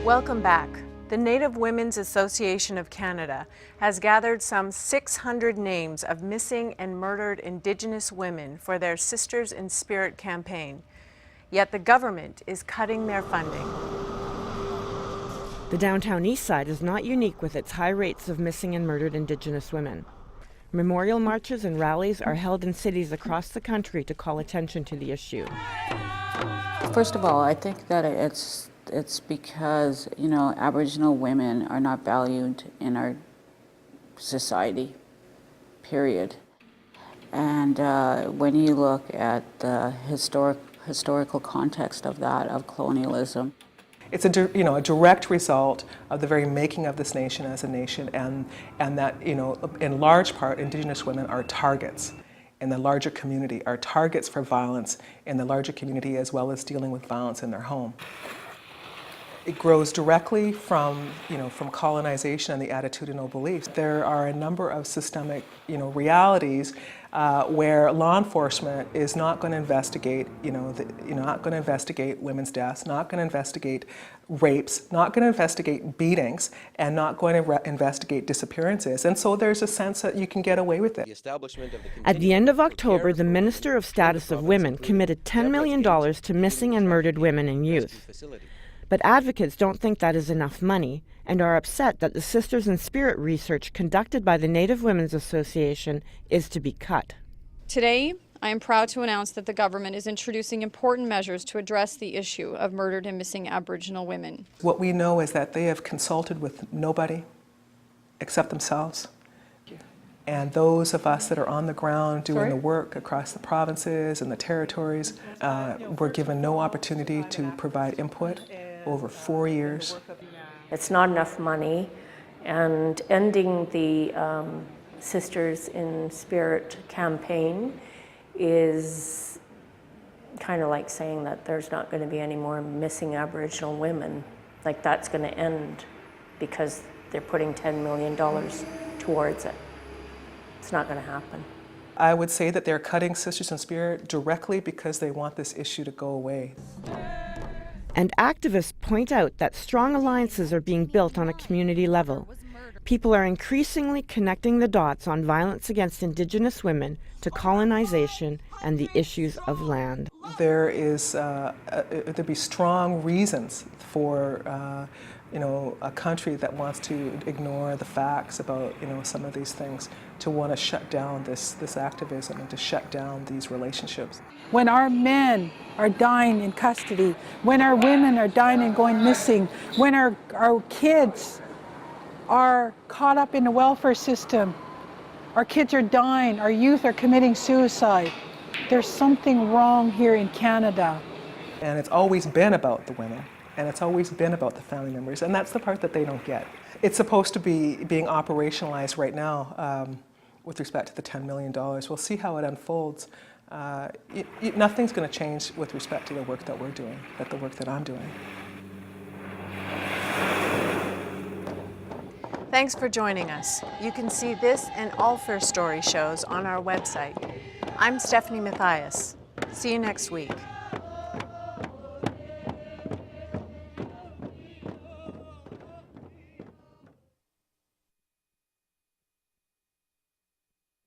Welcome back. The Native Women's Association of Canada has gathered some 600 names of missing and murdered Indigenous women for their Sisters in Spirit campaign. Yet the government is cutting their funding. The downtown east side is not unique with its high rates of missing and murdered Indigenous women. Memorial marches and rallies are held in cities across the country to call attention to the issue. First of all, I think that it's because, Aboriginal women are not valued in our society, period. And when you look at the historical context of that, of colonialism, it's a direct result of the very making of this nation as a nation, and that, in large part, Indigenous women are targets in the larger community, are targets for violence in the larger community, as well as dealing with violence in their home. It grows directly from colonization and the attitudinal beliefs. There are a number of systemic, realities where law enforcement is not going to investigate, not going to investigate women's deaths, not going to investigate rapes, not going to investigate beatings, and not going to investigate disappearances. And so there's a sense that you can get away with it. At the end of October, the Minister of Status of Women committed $10 million to missing and murdered women and youth. But advocates don't think that is enough money and are upset that the Sisters in Spirit research conducted by the Native Women's Association is to be cut. Today, I am proud to announce that the government is introducing important measures to address the issue of murdered and missing Aboriginal women. What we know is that they have consulted with nobody except themselves. And those of us that are on the ground doing the work across the provinces and the territories were given no opportunity to provide input over 4 years. It's not enough money, and ending the Sisters in Spirit campaign is kind of like saying that there's not going to be any more missing Aboriginal women. Like, that's going to end because they're putting $10 million towards it. It's not going to happen. I would say that they're cutting Sisters in Spirit directly because they want this issue to go away. And activists point out that strong alliances are being built on a community level. People are increasingly connecting the dots on violence against Indigenous women to colonization and the issues of land. There'd be strong reasons for a country that wants to ignore the facts about some of these things, to want to shut down this activism and to shut down these relationships. When our men are dying in custody, when our women are dying and going missing, when our kids are caught up in the welfare system, our kids are dying, our youth are committing suicide, there's something wrong here in Canada. And it's always been about the women, and it's always been about the family members, and that's the part that they don't get. It's supposed to be being operationalized right now with respect to the $10 million. We'll see how it unfolds. Nothing's going to change with respect to the work that we're doing, the work that I'm doing. Thanks for joining us. You can see this and all First Story shows on our website. I'm Stephanie Mathias. See you next week.